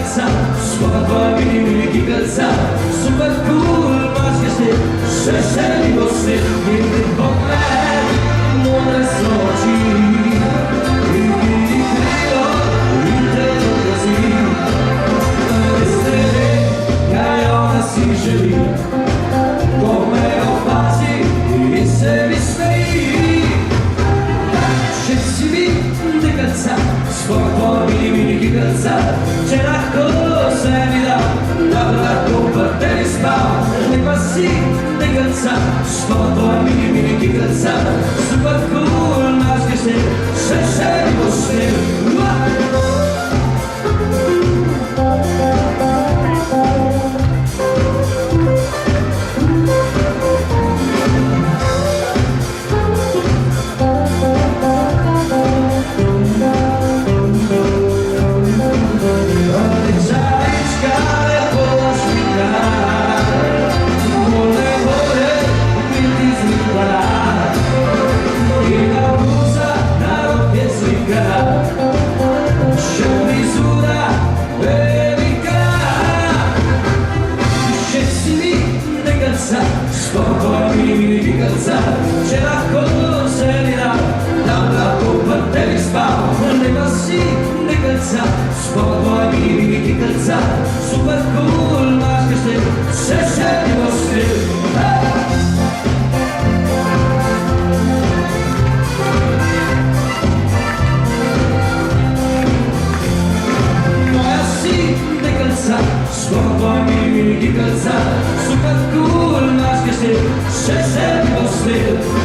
calza, suona tua mini calza, super cool, ma se sei você, vieni con me, non resto ci, ti credo, intendo così, essere caiola si scegli, come ho quasi, se mi svegli, scessi di calza, suona tua mini calza, c'è la cosa mi dà, dalla colpa te spava, nei passi di calza, suona tua mini calza, super cool, ma se sei você, sporco la mini calza, c'è la conseguirà, dalla colpa devi spavare, nei passi di calza, sporco la mini calza, super cool, ma se sei vostri, sporco la mini calza, super cool, ma se sei vostri